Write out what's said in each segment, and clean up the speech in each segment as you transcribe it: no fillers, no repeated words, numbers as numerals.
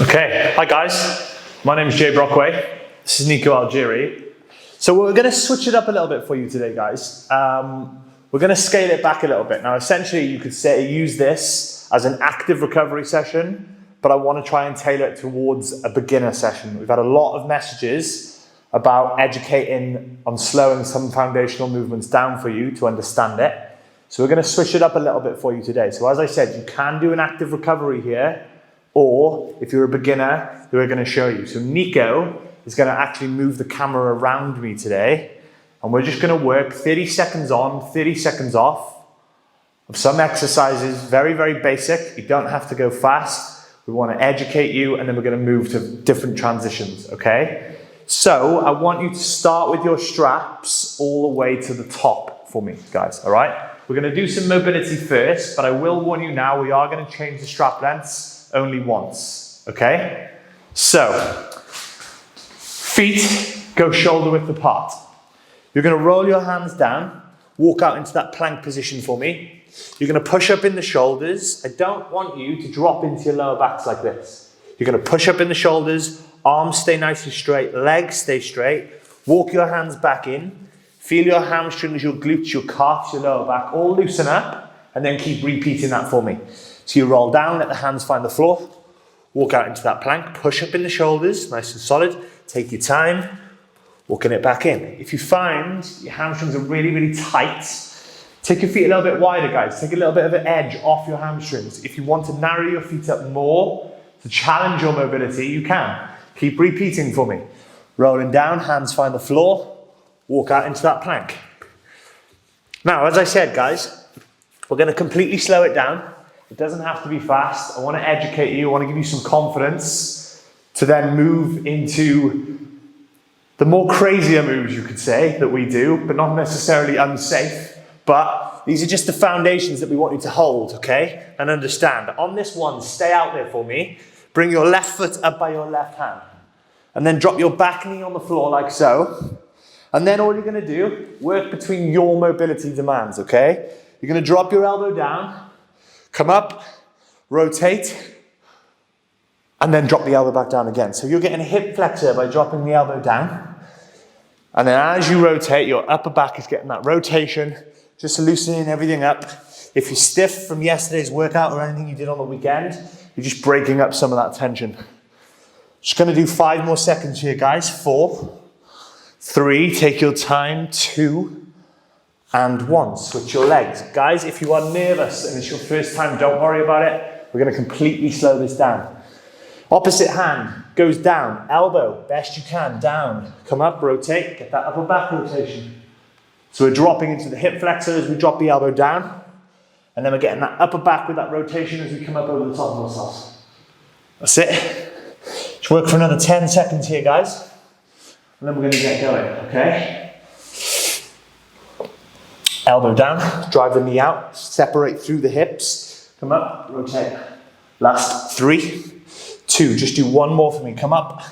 Okay, hi guys. My name is Jay Brockway. This is Nico Algieri. So we're going to switch it up a little bit for you today, guys. We're going to scale it back a little bit. Now, essentially, you could say use this as an active recovery session, but I want to try and tailor it towards a beginner session. We've had a lot of messages about educating on slowing some foundational movements down for you to understand it. So we're going to switch it up a little bit for you today. So as I said, you can do an active recovery here, or if you're a beginner, we're going to show you. So Nico is going to actually move the camera around me today, and we're just going to work 30 seconds on, 30 seconds off of some exercises, very, very basic. You don't have to go fast. We want to educate you, and then we're going to move to different transitions, okay? So I want you to start with your straps all the way to the top for me, guys, all right? We're going to do some mobility first, but I will warn you now, we are going to change the strap lengths only once, okay? So, feet go shoulder width apart. You're going to roll your hands down, walk out into that plank position for me. You're going to push up in the shoulders. I don't want you to drop into your lower backs like this. You're going to push up in the shoulders, arms stay nice and straight, legs stay straight, walk your hands back in. Feel your hamstrings, your glutes, your calves, your lower back, all loosen up, and then keep repeating that for me. So you roll down, let the hands find the floor, walk out into that plank, push up in the shoulders, nice and solid, take your time, walking it back in. If you find your hamstrings are really, really tight, take your feet a little bit wider, guys. Take a little bit of an edge off your hamstrings. If you want to narrow your feet up more to challenge your mobility, you can. Keep repeating for me. Rolling down, hands find the floor, walk out into that plank. Now, as I said, guys, we're going to completely slow it down. It doesn't have to be fast. I want to educate you. I want to give you some confidence to then move into the more crazier moves, you could say, that we do, but not necessarily unsafe. But these are just the foundations that we want you to hold, okay? And understand. On this one, stay out there for me. Bring your left foot up by your left hand. And then drop your back knee on the floor like so. And then all you're going to do, work between your mobility demands, okay? You're going to drop your elbow down, come up, rotate, and then drop the elbow back down again. So you're getting a hip flexor by dropping the elbow down. And then as you rotate, your upper back is getting that rotation, just loosening everything up. If you're stiff from yesterday's workout or anything you did on the weekend, you're just breaking up some of that tension. Just going to do 5 more seconds here, guys. 4, 3, take your time, 2, and 1. Switch your legs. Guys, if you are nervous and it's your first time, don't worry about it. We're going to completely slow this down. Opposite hand goes down, elbow, best you can, down. Come up, rotate, get that upper back rotation. So we're dropping into the hip flexor as we drop the elbow down, and then we're getting that upper back with that rotation as we come up over the top of ourselves. That's it. Just work for another 10 seconds here, guys. And then we're going to get going, okay? Elbow down, drive the knee out, separate through the hips. Come up, rotate. Last 3, 2, just do 1 more for me. Come up.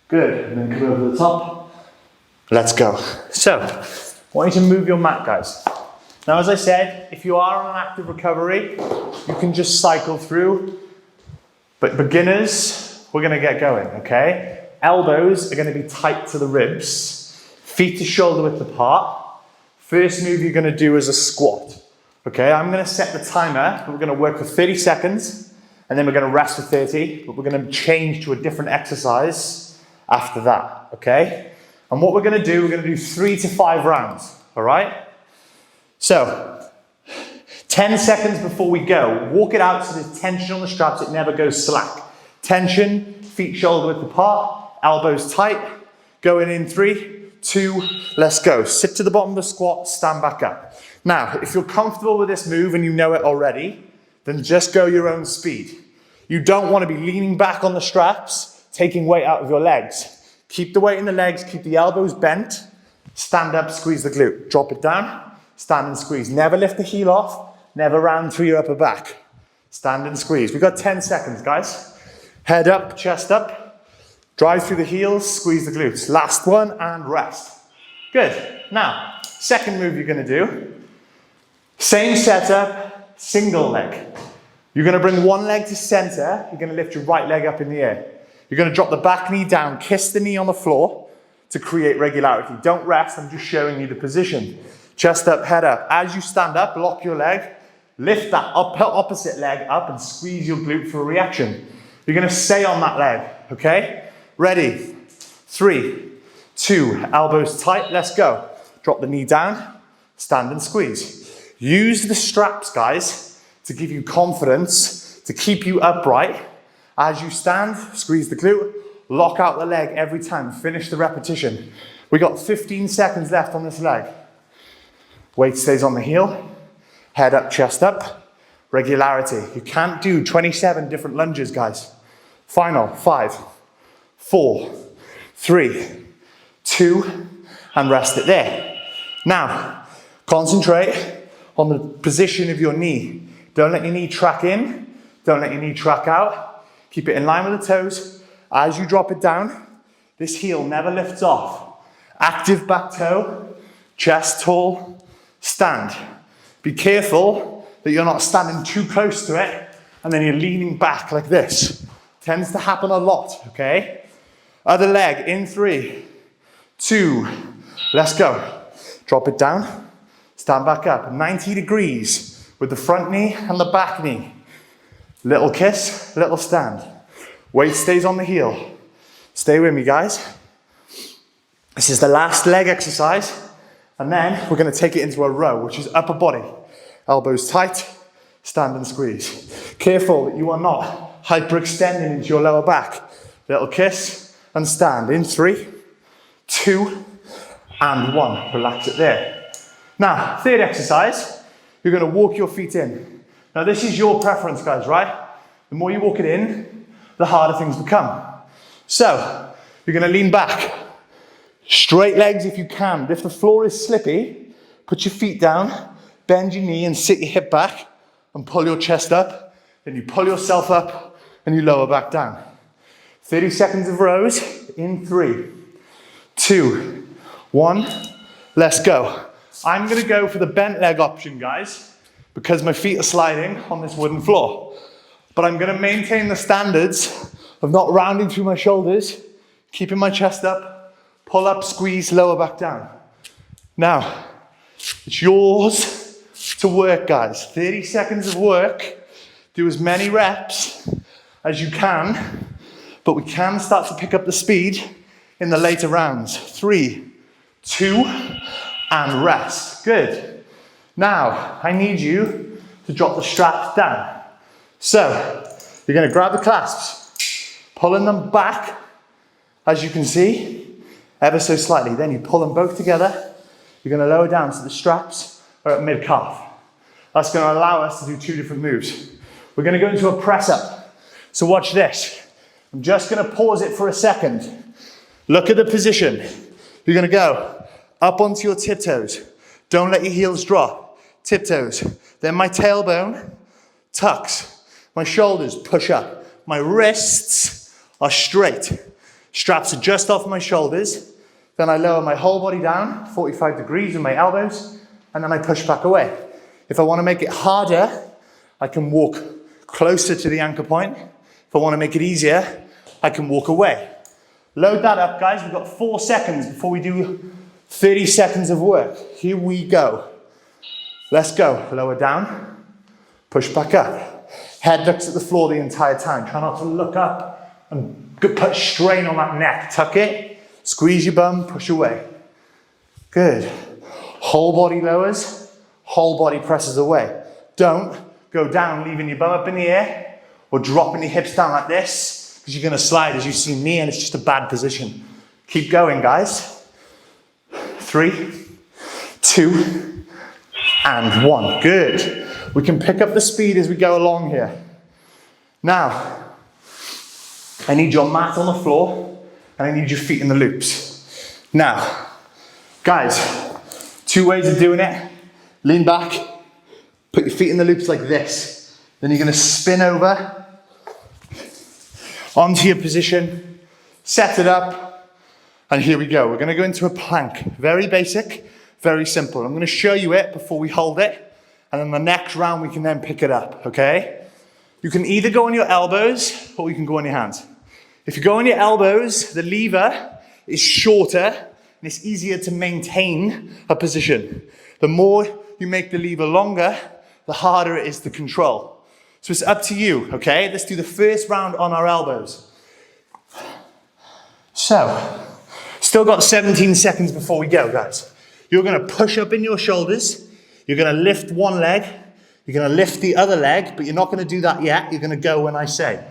Good, and then come over the top. Let's go. So, I want you to move your mat, guys. Now, as I said, if you are on an active recovery, you can just cycle through. But beginners, we're going to get going, okay? Elbows are going to be tight to the ribs. Feet to shoulder width apart. First move you're going to do is a squat. Okay, I'm going to set the timer. We're going to work for 30 seconds, and then we're going to rest for 30, but we're going to change to a different exercise after that, okay? And what we're going to do 3 to 5 rounds, all right? So, 10 seconds before we go, walk it out so there's tension on the straps, it never goes slack. Tension, feet shoulder width apart, elbows tight, going in 3, 2, let's go. Sit to the bottom of the squat, stand back up. Now, if you're comfortable with this move and you know it already, then just go your own speed. You don't want to be leaning back on the straps, taking weight out of your legs. Keep the weight in the legs, keep the elbows bent, stand up, squeeze the glute. Drop it down, stand and squeeze. Never lift the heel off, never round through your upper back. Stand and squeeze. We've got 10 seconds, guys. Head up, chest up. Drive through the heels, squeeze the glutes. Last one, and rest. Good. Now, second move you're going to do. Same setup, single leg. You're going to bring one leg to center. You're going to lift your right leg up in the air. You're going to drop the back knee down, kiss the knee on the floor to create regularity. Don't rest, I'm just showing you the position. Chest up, head up. As you stand up, lock your leg, lift that opposite leg up and squeeze your glute for a reaction. You're going to stay on that leg, okay? Ready? 3, 2, elbows tight, let's go. Drop the knee down, stand and squeeze. Use the straps, guys, to give you confidence, to keep you upright. As you stand, squeeze the glute, lock out the leg every time, finish the repetition. We got 15 seconds left on this leg. Weight stays on the heel, head up, chest up, regularity. You can't do 27 different lunges, guys. Final, 5, 4, 3, 2, and rest it there. Now, concentrate on the position of your knee. Don't let your knee track in, don't let your knee track out. Keep it in line with the toes. As you drop it down, this heel never lifts off. Active back toe, chest tall, stand. Be careful that you're not standing too close to it and then you're leaning back like this. Tends to happen a lot, okay? Other leg in 3, 2, let's go. Drop it down, stand back up. 90 degrees with the front knee and the back knee. Little kiss, little stand. Weight stays on the heel. Stay with me, guys. This is the last leg exercise. And then we're going to take it into a row, which is upper body. Elbows tight, stand and squeeze. Careful that you are not hyperextending into your lower back. Little kiss and stand in 3, 2, and 1. Relax it there. Now, third exercise, you're going to walk your feet in. Now, this is your preference, guys, right? The more you walk it in, the harder things become. So, you're going to lean back. Straight legs if you can. But if the floor is slippy, put your feet down, bend your knee and sit your hip back and pull your chest up. Then you pull yourself up and you lower back down. 30 seconds of rows in 3, 2, 1. Let's go. I'm going to go for the bent leg option, guys, because my feet are sliding on this wooden floor. But I'm going to maintain the standards of not rounding through my shoulders, keeping my chest up, pull up, squeeze, lower back down. Now, it's yours to work, guys. 30 seconds of work. Do as many reps as you can, but we can start to pick up the speed in the later rounds. 3, 2, and rest. Good. Now, I need you to drop the straps down. So, you're going to grab the clasps, pulling them back, as you can see, ever so slightly. Then you pull them both together. You're going to lower down so the straps are at mid-calf. That's going to allow us to do 2 different moves. We're going to go into a press-up. So watch this. I'm just going to pause it for a second. Look at the position. You're going to go up onto your tiptoes. Don't let your heels drop. Tiptoes. Then my tailbone tucks. My shoulders push up. My wrists are straight. Straps are just off my shoulders. Then I lower my whole body down, 45 degrees with my elbows, and then I push back away. If I want to make it harder, I can walk closer to the anchor point. If I want to make it easier, I can walk away. Load that up, guys. We've got 4 seconds before we do 30 seconds of work. Here we go. Let's go. Lower down, push back up. Head looks at the floor the entire time. Try not to look up and put strain on that neck. Tuck it, squeeze your bum, push away. Good. Whole body lowers, whole body presses away. Don't go down, leaving your bum up in the air or dropping your hips down like this because you're going to slide as you see me and it's just a bad position. Keep going, guys. 3, 2, and 1. Good. We can pick up the speed as we go along here. Now, I need your mat on the floor and I need your feet in the loops. Now, guys, 2 ways of doing it. Lean back, put your feet in the loops like this. Then you're going to spin over onto your position, set it up, and here we go. We're going to go into a plank. Very basic, very simple. I'm going to show you it before we hold it. And then the next round, we can then pick it up, okay? You can either go on your elbows or you can go on your hands. If you go on your elbows, the lever is shorter and it's easier to maintain a position. The more you make the lever longer, the harder it is to control. So it's up to you, okay? Let's do the first round on our elbows. So, still got 17 seconds before we go, guys. You're gonna push up in your shoulders. You're gonna lift one leg. You're gonna lift the other leg, but you're not gonna do that yet. You're gonna go when I say.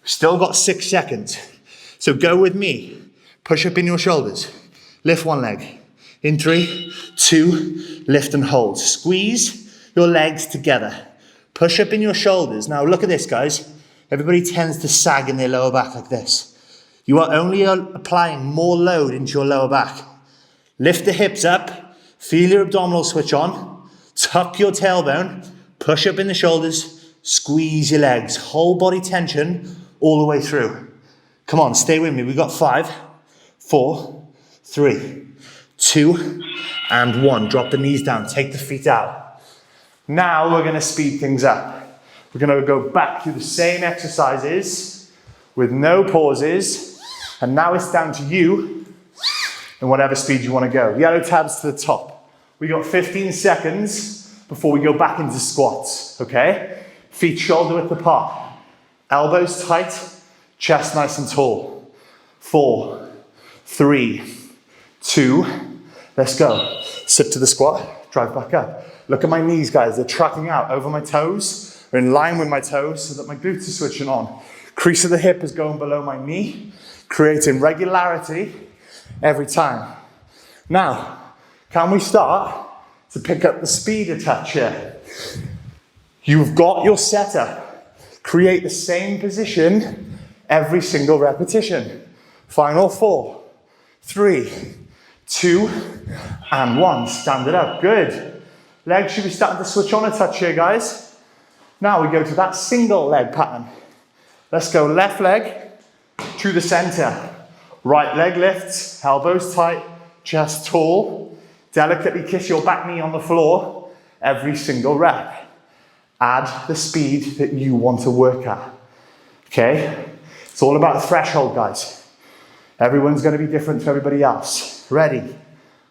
Still got 6 seconds. So go with me. Push up in your shoulders. Lift one leg. In 3, 2, lift and hold. Squeeze your legs together. Push up in your shoulders. Now look at this, guys. Everybody tends to sag in their lower back like this. You are only applying more load into your lower back. Lift the hips up. Feel your abdominal switch on. Tuck your tailbone. Push up in the shoulders. Squeeze your legs. Whole body tension all the way through. Come on, stay with me. We've got 5, 4, 3, 2, and 1. Drop the knees down. Take the feet out. Now we're going to speed things up. We're going to go back through the same exercises with no pauses. And now it's down to you and whatever speed you want to go. Yellow tabs to the top. We got 15 seconds before we go back into squats, okay? Feet shoulder width apart. Elbows tight, chest nice and tall. 4, 3, 2, let's go. Sit to the squat, drive back up. Look at my knees, guys. They're tracking out over my toes. They're in line with my toes so that my glutes are switching on. Crease of the hip is going below my knee, creating regularity every time. Now, can we start to pick up the speed a touch here? You've got your setup. Create the same position every single repetition. Final 4, 3, 2, and 1. Stand it up. Good. Legs should be starting to switch on a touch here, guys. Now we go to that single leg pattern. Let's go left leg to the center. Right leg lifts, elbows tight, chest tall. Delicately kiss your back knee on the floor every single rep. Add the speed that you want to work at. Okay? It's all about the threshold, guys. Everyone's going to be different to everybody else. Ready?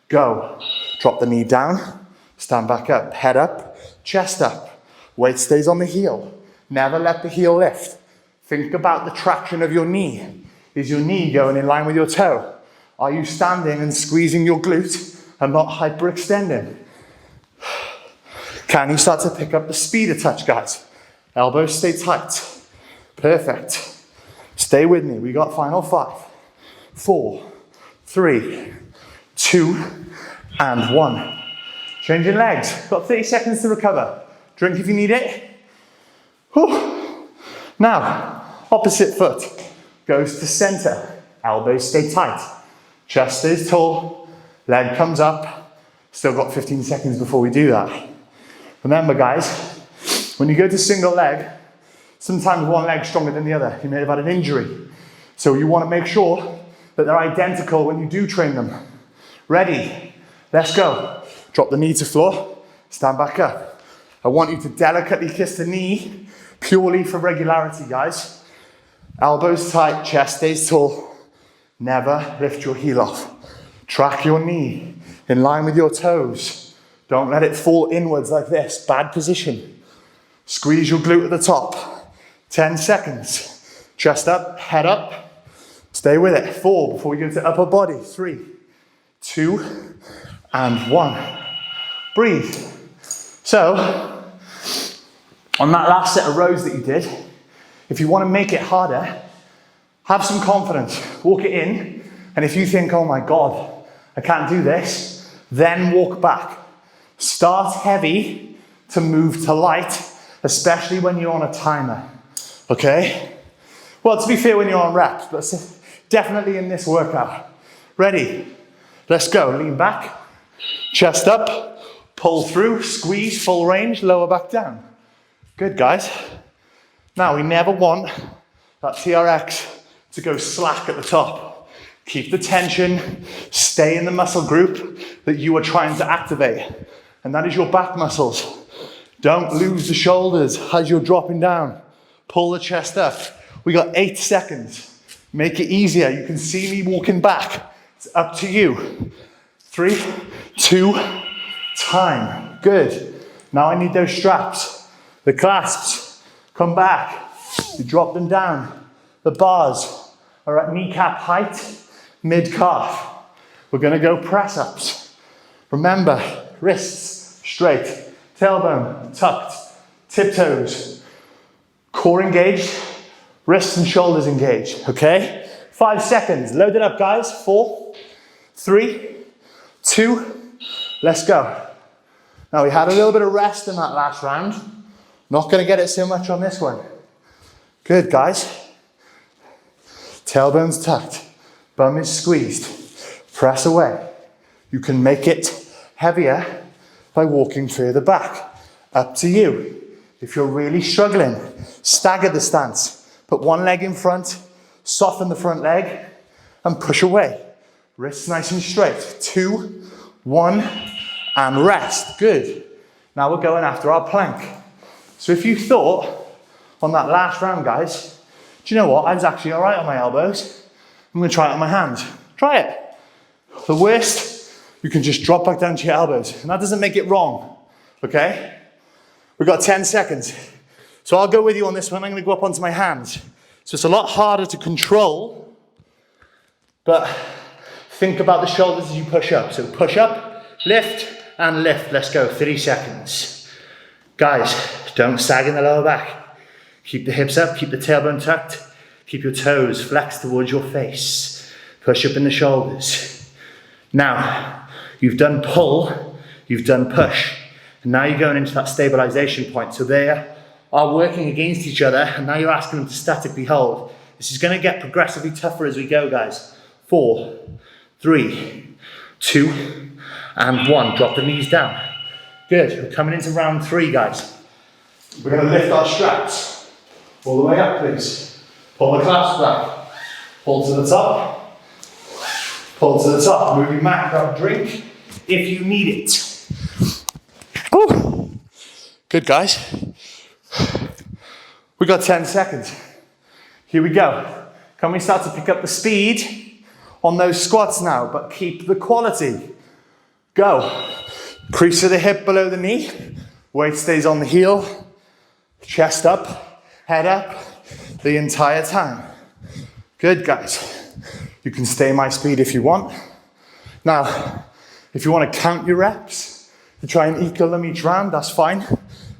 Go. Drop the knee down. Stand back up. Head up. Chest up. Weight stays on the heel. Never let the heel lift. Think about the traction of your knee. Is your knee going in line with your toe? Are you standing and squeezing your glute and not hyperextending? Can you start to pick up the speed a touch, guys? Elbows stay tight. Perfect. Stay with me. We got final 5, 4, 3, 2, and 1. Changing legs. Got 30 seconds to recover. Drink if you need it. Whew. Now, opposite foot goes to center. Elbows stay tight. Chest stays tall. Leg comes up. Still got 15 seconds before we do that. Remember, guys, when you go to single leg, sometimes one leg's stronger than the other. You may have had an injury. So you want to make sure that they're identical when you do train them. Ready? Let's go. Drop the knee to floor. Stand back up. I want you to delicately kiss the knee purely for regularity, guys. Elbows tight, chest stays tall. Never lift your heel off. Track your knee in line with your toes. Don't let it fall inwards like this. Bad position. Squeeze your glute at the top. 10 seconds. Chest up, head up. Stay with it. 4 before we go to upper body. 3, 2, and 1. Breathe. So, on that last set of rows that you did, if you want to make it harder, have some confidence. Walk it in. And if you think, oh my God, I can't do this, then walk back. Start heavy to move to light, especially when you're on a timer. Okay? Well, to be fair, when you're on reps, but definitely in this workout. Ready? Let's go. Lean back, chest up, pull through, squeeze, full range, lower back down. Good, guys. Now, we never want that TRX to go slack at the top. Keep the tension, stay in the muscle group that you are trying to activate. And that is your back muscles. Don't lose the shoulders as you're dropping down. pull the chest up. We got 8 seconds. Make it easier. You can see me walking back. It's up to you. 3, 2, time. Good. Now I need those straps. The clasps. Come back. You drop them down. The bars are at kneecap height, mid-calf. We're going to go press-ups. Remember, wrists straight, tailbone tucked, tiptoes, core engaged, wrists and shoulders engaged, okay? 5 seconds. Load it up, guys. 4, 3, 2, let's go. Now, we had a little bit of rest in that last round. Not going to get it so much on this one. Good, guys. Tailbone's tucked, bum is squeezed. Press away. You can make it heavier by walking further back. Up to you. If you're really struggling, stagger the stance. Put one leg in front, soften the front leg, and push away. Wrists nice and straight. 2, 1, and rest. Good. Now we're going after our plank. So if you thought on that last round, guys, do you know what? I was actually all right on my elbows. I'm going to try it on my hands. Try it. The worst, you can just drop back down to your elbows. And that doesn't make it wrong, okay? We've got 10 seconds. So I'll go with you on this one. I'm going to go up onto my hands. So it's a lot harder to control, but think about the shoulders as you push up. So push up, lift, and lift. Let's go, 30 seconds. Guys, don't sag in the lower back. Keep the hips up, keep the tailbone tucked, keep your toes flexed towards your face. Push up in the shoulders. Now, you've done pull, you've done push, and now you're going into that stabilization point. So they are working against each other, and now you're asking them to statically hold. This is going to get progressively tougher as we go, guys. 4, 3, 2, and 1. Drop the knees down. Good. We're coming into round 3, guys. We're going to lift our straps all the way up, please. Pull the clasps back. Pull to the top. Pull to the top. Move your mat, grab a drink if you need it. Woo. Good, guys. We got 10 seconds. Here we go. Can we start to pick up the speed on those squats now, but keep the quality? Go. Crease of the hip below the knee. Weight stays on the heel. Chest up, head up the entire time. Good, guys. You can stay my speed if you want. Now, if you want to count your reps to try and equal them each round, that's fine.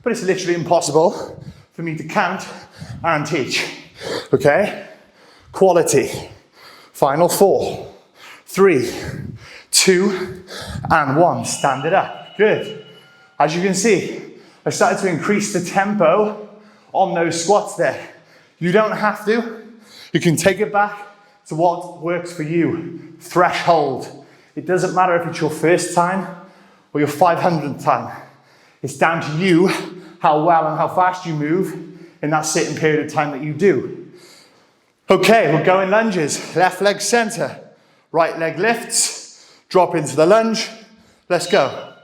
But it's literally impossible for me to count and teach. Okay? Quality. Final 4, 3, 2, and 1. Stand it up. Good. As you can see, I started to increase the tempo on those squats there. You don't have to. You can take it back to what works for you. Threshold. It doesn't matter if it's your first time or your 500th time. It's down to you how well and how fast you move in that certain period of time that you do. Okay, we're going lunges. Left leg center. Right leg lifts. Drop into the lunge. Let's go.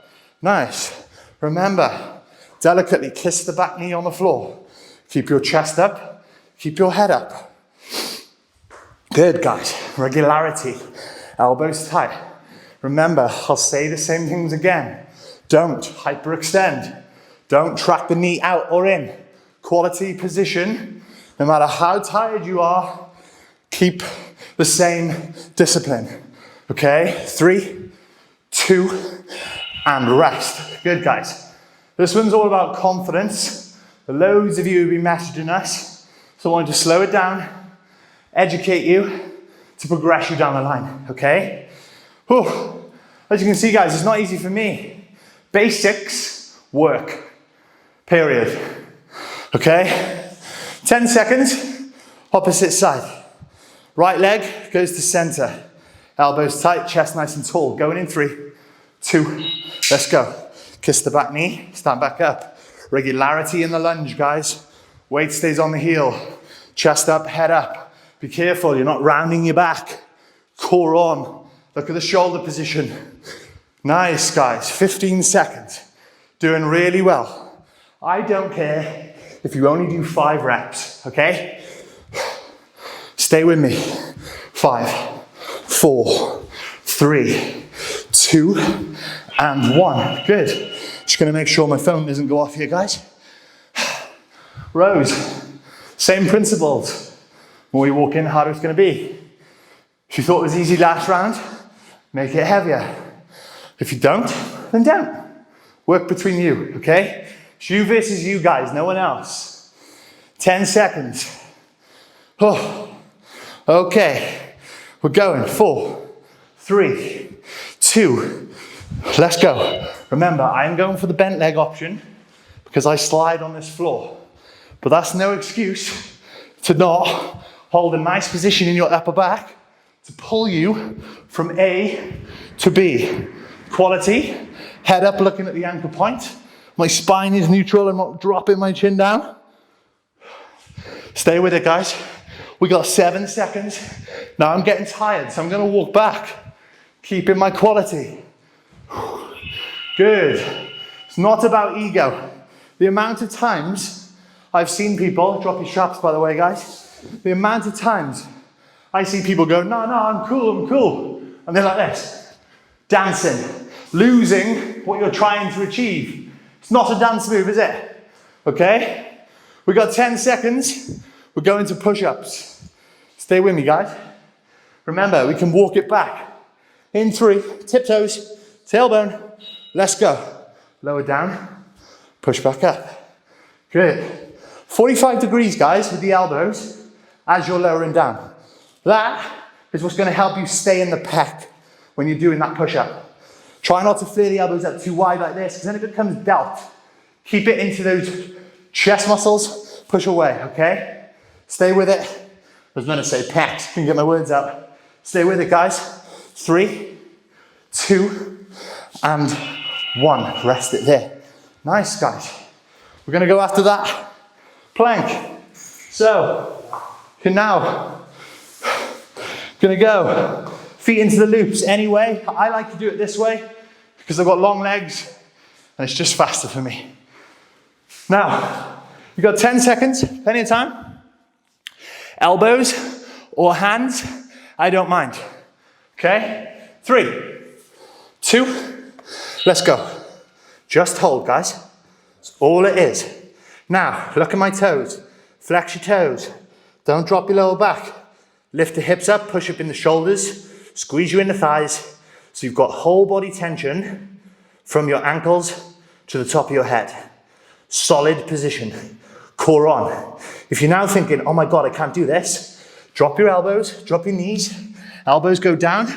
Nice. Remember, delicately kiss the back knee on the floor. Keep your chest up. Keep your head up. Good, guys. Regularity. Elbows tight. Remember, I'll say the same things again. Don't hyperextend. Don't track the knee out or in. Quality position. No matter how tired you are, keep the same discipline. Okay? 3, 2, and rest. Good, guys. This one's all about confidence. Loads of you have been messaging us, so I wanted to slow it down, educate you to progress you down the line, okay? Whew. As you can see, guys, it's not easy for me. Basics work, period. Okay? 10 seconds, opposite side. Right leg goes to center. Elbows tight, chest nice and tall. Going in 3, 2, let's go. Kiss the back knee, stand back up. Regularity in the lunge, guys. Weight stays on the heel. Chest up, head up. Be careful, you're not rounding your back. Core on. Look at the shoulder position. Nice, guys. 15 seconds. Doing really well. I don't care if you only do 5 reps, okay? Stay with me. 5, 4, 3, 2, and 1. Good. Just gonna make sure my phone doesn't go off here, guys. Rows, same principles. When we walk in, the harder it's gonna be. If you thought it was easy last round, make it heavier. If you don't, then don't. Work between you, okay? It's you versus you, guys, no one else. 10 seconds. Oh, okay. We're going. 4, 3, 2, let's go. Remember, I'm going for the bent leg option because I slide on this floor. But that's no excuse to not hold a nice position in your upper back to pull you from A to B. Quality, head up looking at the ankle point. My spine is neutral, I'm not dropping my chin down. Stay with it, guys. We got 7 seconds. Now I'm getting tired, so I'm gonna walk back, keeping my quality. Good. It's not about ego. The amount of times I've seen people, drop your straps by the way, guys. The amount of times I see people go, no, I'm cool. And they're like this, dancing, losing what you're trying to achieve. It's not a dance move, is it? Okay? We got 10 seconds. We're going to push-ups. Stay with me, guys. Remember, we can walk it back. In 3, tiptoes, tailbone. Let's go. Lower down, push back up. Good. 45 degrees, guys, with the elbows as you're lowering down. That is what's going to help you stay in the pec when you're doing that push-up. Try not to flare the elbows up too wide like this, because then it becomes delt. Keep it into those chest muscles. Push away, okay? Stay with it. I was going to say pecs. Can you get my words out? Stay with it, guys. 3, 2, and 1. Rest it there. Nice, guys. We're going to go after that plank. So, you're now going to go feet into the loops anyway. I like to do it this way because I've got long legs and it's just faster for me. Now, you've got 10 seconds, plenty of time. Elbows or hands, I don't mind. Okay? 3, 2, let's go. Just hold, guys. That's all it is. Now, look at my toes. Flex your toes. Don't drop your lower back. Lift the hips up, push up in the shoulders, squeeze you in the thighs. So you've got whole body tension from your ankles to the top of your head. Solid position. Core on. If you're now thinking, oh my God, I can't do this, drop your elbows, drop your knees, elbows go down.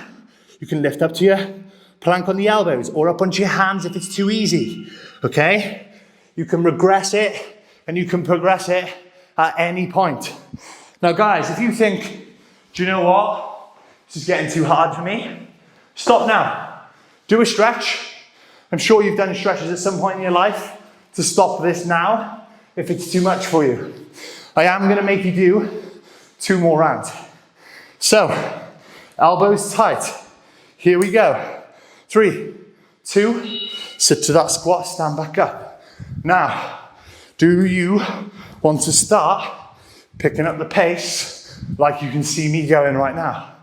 You can lift up to your plank on the elbows or up onto your hands if it's too easy, okay? You can regress it and you can progress it at any point. Now guys, if you think, do you know what? This is getting too hard for me. Stop now. Do a stretch. I'm sure you've done stretches at some point in your life to stop this now if it's too much for you. I am going to make you do 2 more rounds. So, elbows tight. Here we go. 3, 2, sit to that squat, stand back up. Now, do you want to start picking up the pace like you can see me going right now?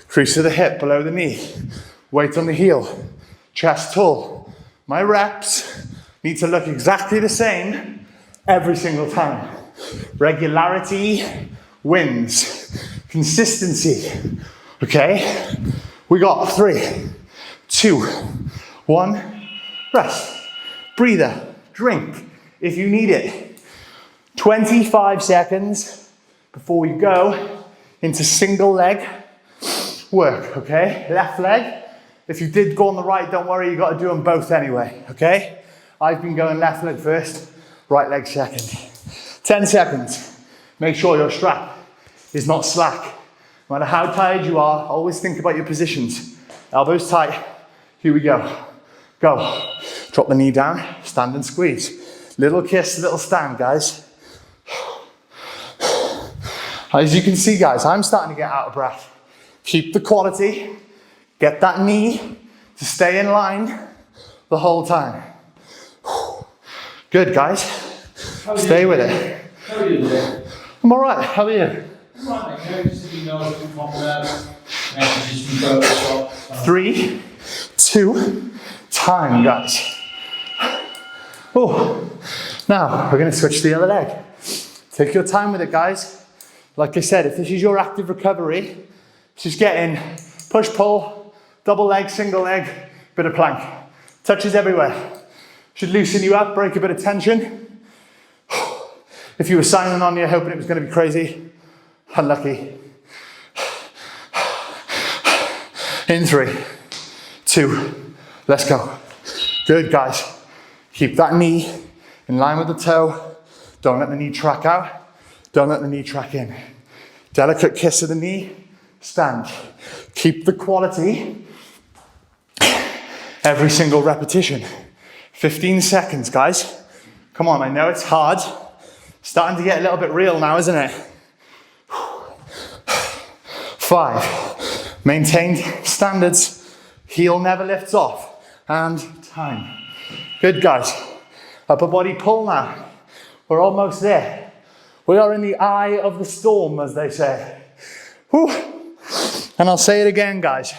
Crease of the hip below the knee. Weight on the heel. Chest tall. My reps need to look exactly the same every single time. Regularity wins. Consistency. Okay? We got 3, 2, 1. Rest. Breather. Drink if you need it. 25 seconds before we go into single leg work, okay? Left leg. If you did go on the right, don't worry, you got to do them both anyway, okay? I've been going left leg first, right leg second. 10 seconds. Make sure your strap is not slack. No matter how tired you are, always think about your positions. Elbows tight. Here we go. Go. Drop the knee down, stand and squeeze. Little kiss, little stand, guys. As you can see, guys, I'm starting to get out of breath. Keep the quality. Get that knee to stay in line the whole time. Good, guys. Stay with it. How are you doing? I'm all right. How are you? Right, mate. Just so you know, it's confident. Just go to the shop. 3, 2, time, guys. Oh, now we're going to switch to the other leg. Take your time with it, guys. Like I said, if this is your active recovery, just get in, push, pull, double leg, single leg, bit of plank. Touches everywhere. Should loosen you up, break a bit of tension. If you were signing on here hoping it was going to be crazy, unlucky. In 3, 2, let's go. Good, guys. Keep that knee in line with the toe. Don't let the knee track out. Don't let the knee track in. Delicate kiss of the knee. Stand. Keep the quality. Every single repetition. 15 seconds, guys. Come on, I know it's hard. Starting to get a little bit real now, isn't it? 5. Maintain standards. Heel never lifts off. And time. Good, guys. Upper body pull now. We're almost there. We are in the eye of the storm, as they say. Whew. And I'll say it again, guys.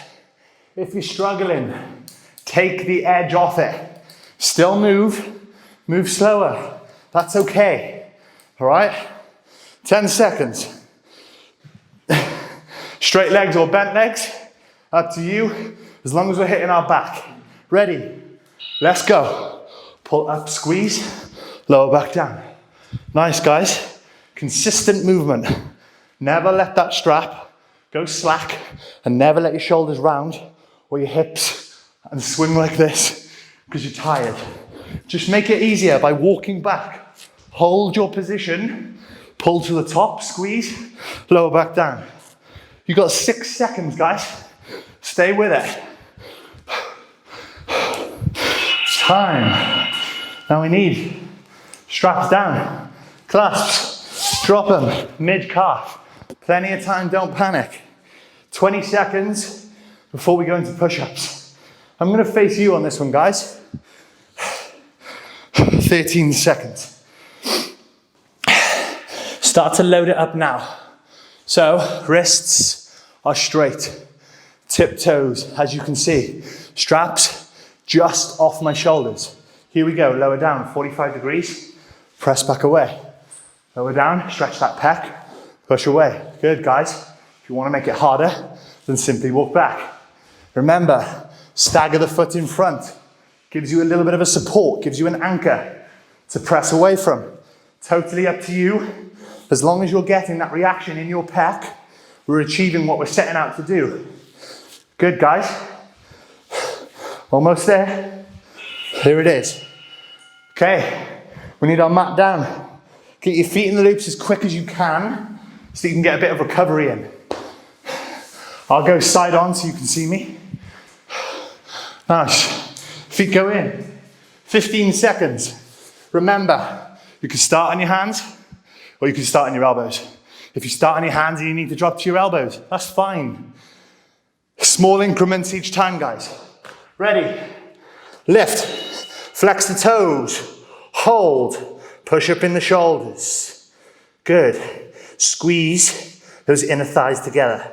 If you're struggling, take the edge off it. Still move. Move slower. That's okay. All right? 10 seconds. Straight legs or bent legs, up to you, as long as we're hitting our back. Ready? Let's go. Pull up, squeeze, lower back down. Nice, guys. Consistent movement. Never let that strap go slack, and never let your shoulders round or your hips and swing like this because you're tired. Just make it easier by walking back. Hold your position, pull to the top, squeeze, lower back down. You got 6 seconds, guys. Stay with it. Time. Now we need straps down, clasps, drop them, mid-calf. Plenty of time, don't panic. 20 seconds before we go into push-ups. I'm gonna face you on this one, guys. 13 seconds. Start to load it up now. So, wrists are straight. Tiptoes, as you can see. Straps just off my shoulders. Here we go, lower down, 45 degrees. Press back away. Lower down, stretch that pec. Push away. Good, guys. If you want to make it harder, then simply walk back. Remember, stagger the foot in front. Gives you a little bit of a support, gives you an anchor to press away from. Totally up to you. As long as you're getting that reaction in your pec, we're achieving what we're setting out to do. Good, guys. Almost there. Here it is. Okay, we need our mat down. Get your feet in the loops as quick as you can so you can get a bit of recovery in. I'll go side on so you can see me. Nice. Feet go in. 15 seconds. Remember, you can start on your hands or you can start on your elbows. If you start on your hands and you need to drop to your elbows, that's fine. Small increments each time, guys. Ready? Lift. Flex the toes. Hold. Push up in the shoulders. Good. Squeeze those inner thighs together.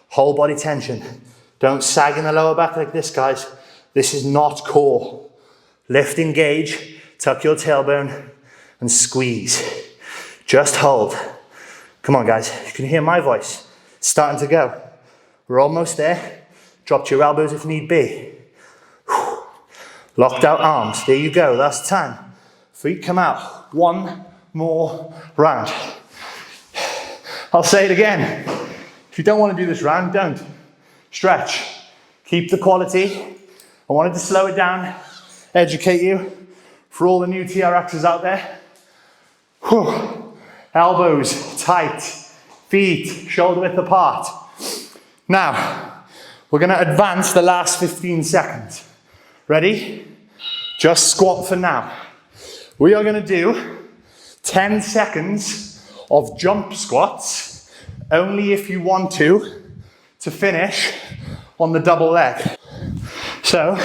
Whole body tension. Don't sag in the lower back like this, guys. This is not core. Lift, engage, tuck your tailbone, and squeeze. Just hold. Come on, guys. You can hear my voice. It's starting to go. We're almost there. Drop to your elbows if need be. Locked out arms. There you go. Last time. Feet come out. One more round. I'll say it again. If you don't want to do this round, don't. Stretch. Keep the quality. I wanted to slow it down, educate you for all the new TRXs out there. Whew. Elbows tight, feet shoulder width apart. Now, we're going to advance the last 15 seconds. Ready? Just squat for now. We are going to do 10 seconds of jump squats, only if you want to finish on the double leg. So,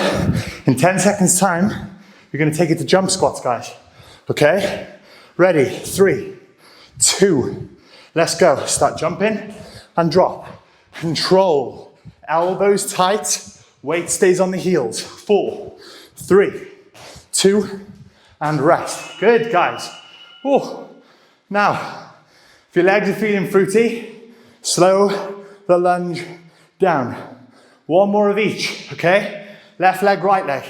in 10 seconds time, you're going to take it to jump squats, guys. Okay? Ready, 3, 2, let's go. Start jumping and drop. Control, elbows tight, weight stays on the heels. 4, 3, 2, and rest. Good, guys. Oh. Now, if your legs are feeling fruity, slow the lunge down. One more of each, okay? Left leg, right leg.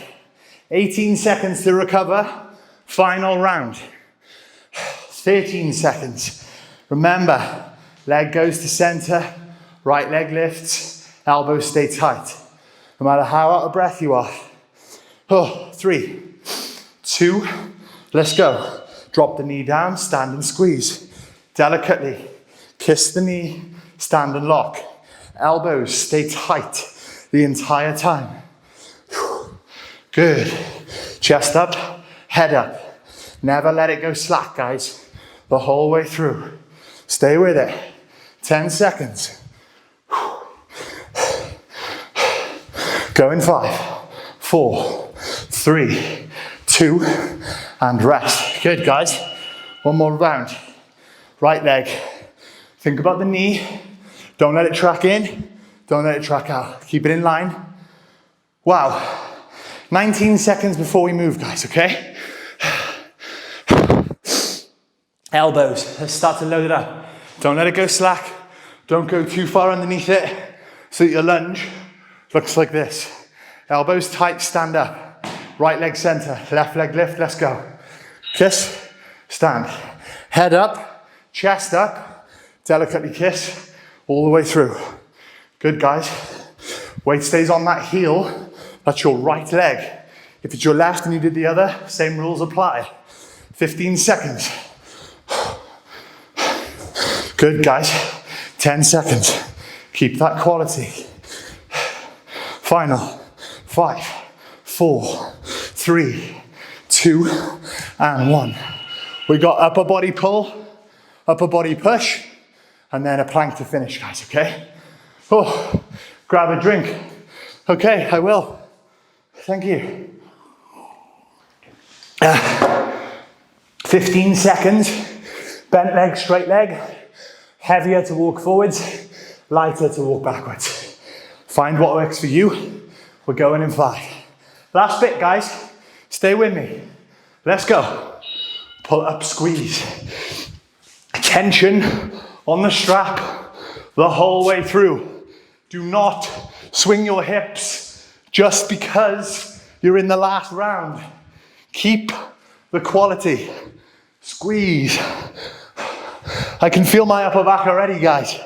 18 seconds to recover. Final round. 13 seconds. Remember, leg goes to center, right leg lifts, elbows stay tight. No matter how out of breath you are. 3, 2, let's go. Drop the knee down, stand and squeeze. Delicately, kiss the knee, stand and lock. Elbows stay tight the entire time. Good. Chest up, head up. Never let it go slack, guys. The whole way through. Stay with it. 10 seconds. Go in 5, 4, 3, 2, and rest. Good, guys. One more round. Right leg. Think about the knee. Don't let it track in. Don't let it track out. Keep it in line. Wow. 19 seconds before we move, guys, okay? Elbows. Let's start to load it up. Don't let it go slack. Don't go too far underneath it so that your lunge looks like this. Elbows tight, stand up. Right leg center, left leg lift, let's go. Kiss, stand. Head up, chest up, delicately kiss all the way through. Good, guys. Weight stays on that heel, that's your right leg. If it's your left and you did the other, same rules apply. 15 seconds. Good, guys. 10 seconds. Keep that quality. Final. 5, 4, 3, 2, and 1. We got upper body pull, upper body push, and then a plank to finish, guys, okay? Oh, grab a drink. Okay, I will. Thank you. 15 seconds. Bent leg, straight leg. Heavier to walk forwards, lighter to walk backwards. Find what works for you. We're going in 5. Last bit, guys. Stay with me. Let's go. Pull up, squeeze. Tension on the strap the whole way through. Do not swing your hips just because you're in the last round. Keep the quality. Squeeze. I can feel my upper back already, guys.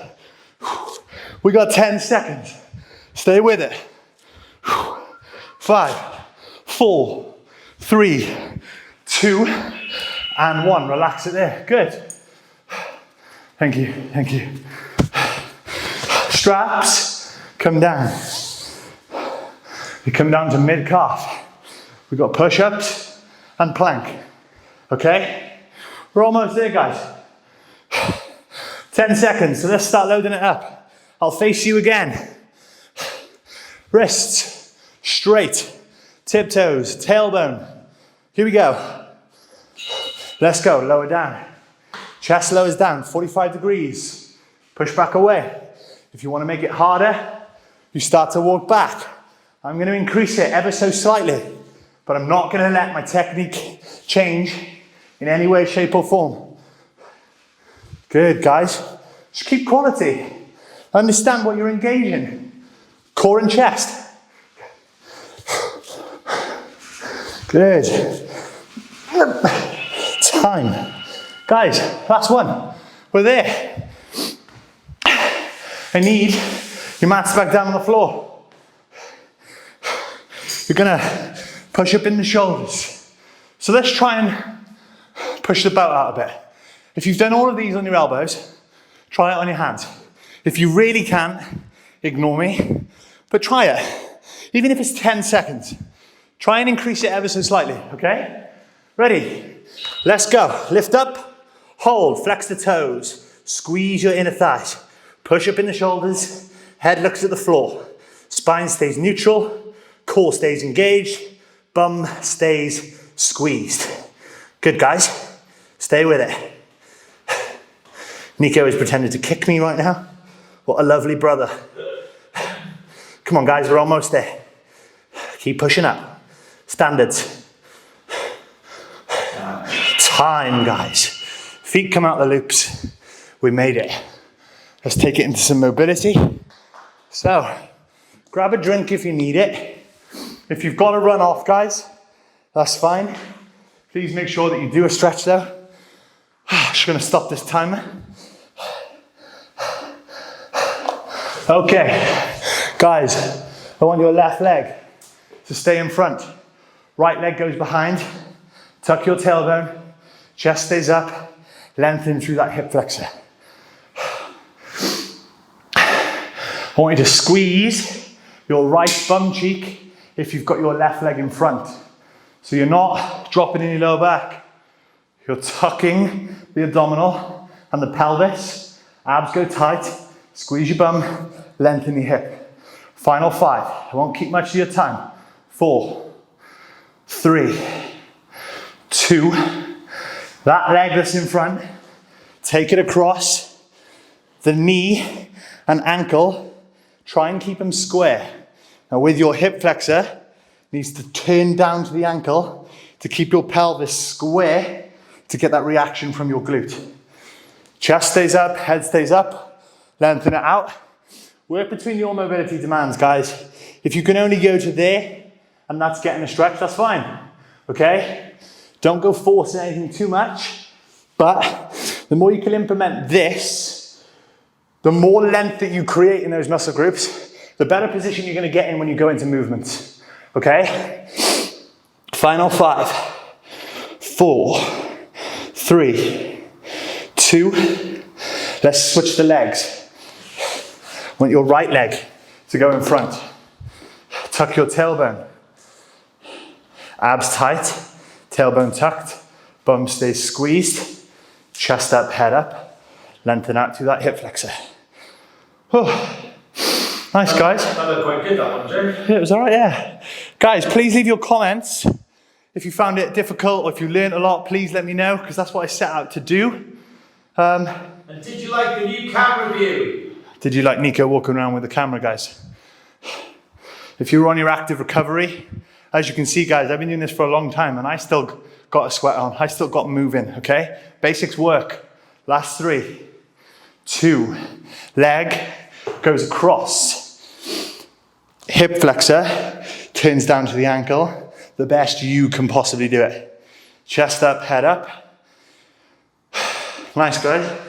We got 10 seconds. Stay with it. 5, 4, 3, 2, and 1. Relax it there. Good. Thank you. Thank you. Straps come down. You come down to mid calf. We've got push-ups and plank. Okay? We're almost there, guys. 10 seconds, so let's start loading it up. I'll face you again. Wrists straight, tiptoes, tailbone. Here we go. Let's go, lower down. Chest lowers down, 45 degrees. Push back away. If you want to make it harder, you start to walk back. I'm going to increase it ever so slightly, but I'm not going to let my technique change in any way, shape or form. Good, guys. Just keep quality. Understand what you're engaging. Core and chest. Good. Time. Guys, last one. We're there. I need your mats back down on the floor. You're gonna push up in the shoulders. So let's try and push the belt out a bit. If you've done all of these on your elbows, try it on your hands. If you really can't, ignore me, but try it. Even if it's 10 seconds. Try and increase it ever so slightly, okay? Ready? Let's go. Lift up, hold, flex the toes, squeeze your inner thighs. Push up in the shoulders, head looks at the floor. Spine stays neutral, core stays engaged, bum stays squeezed. Good, guys. Stay with it. Nico is pretending to kick me right now. What a lovely brother. Come on, guys, we're almost there. Keep pushing up. Standards. Time, guys. Feet come out the loops. We made it. Let's take it into some mobility. So, grab a drink if you need it. If you've got to run off, guys, that's fine. Please make sure that you do a stretch though. Just gonna stop this timer. Okay, guys, I want your left leg to stay in front. Right leg goes behind. Tuck your tailbone. Chest stays up. Lengthen through that hip flexor. I want you to squeeze your right bum cheek if you've got your left leg in front. So you're not dropping in your lower back. You're tucking the abdominal and the pelvis. Abs go tight. Squeeze your bum, lengthen your hip. Final 5. I won't keep much of your time. 4, 3, 2. That leg that's in front, take it across. The knee and ankle, try and keep them square. Now with your hip flexor, needs to turn down to the ankle to keep your pelvis square to get that reaction from your glute. Chest stays up, head stays up, lengthen it out. Work between your mobility demands, guys. If you can only go to there and that's getting a stretch, that's fine, okay? Don't go forcing anything too much, but the more you can implement this, the more length that you create in those muscle groups, the better position you're gonna get in when you go into movements. Okay? Final 5, 4, 3, 2. Let's switch the legs. I want your right leg to go in front. Tuck your tailbone. Abs tight, tailbone tucked, bum stays squeezed, chest up, head up, lengthen out through that hip flexor. Oh. Nice, guys. That looked quite good, that one, Jay. Yeah, it was all right, yeah. Guys, please leave your comments. If you found it difficult or if you learned a lot, please let me know, because that's what I set out to do. And did you like the new camera view? Did you like Nico walking around with the camera, guys? If you were on your active recovery, as you can see, guys, I've been doing this for a long time and I still got a sweat on. I still got moving, okay? Basics work. Last 3, 2, leg goes across. Hip flexor turns down to the ankle. The best you can possibly do it. Chest up, head up. Nice, guys.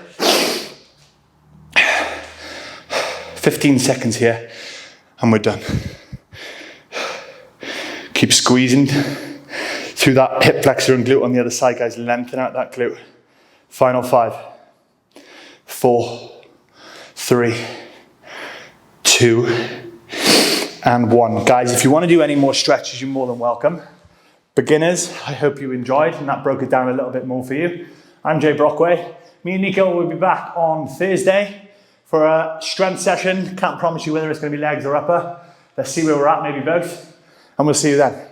15 seconds here and we're done. Keep squeezing through that hip flexor and glute on the other side, guys. Lengthen out that glute. Final 5, 4, 3, 2, and 1. Guys, if you want to do any more stretches, you're more than welcome. Beginners, I hope you enjoyed and that broke it down a little bit more for you. I'm Jay Brockway. Me and Nico will be back on Thursday for a strength session. Can't promise you whether it's going to be legs or upper. Let's see where we're at, maybe both. And we'll see you then.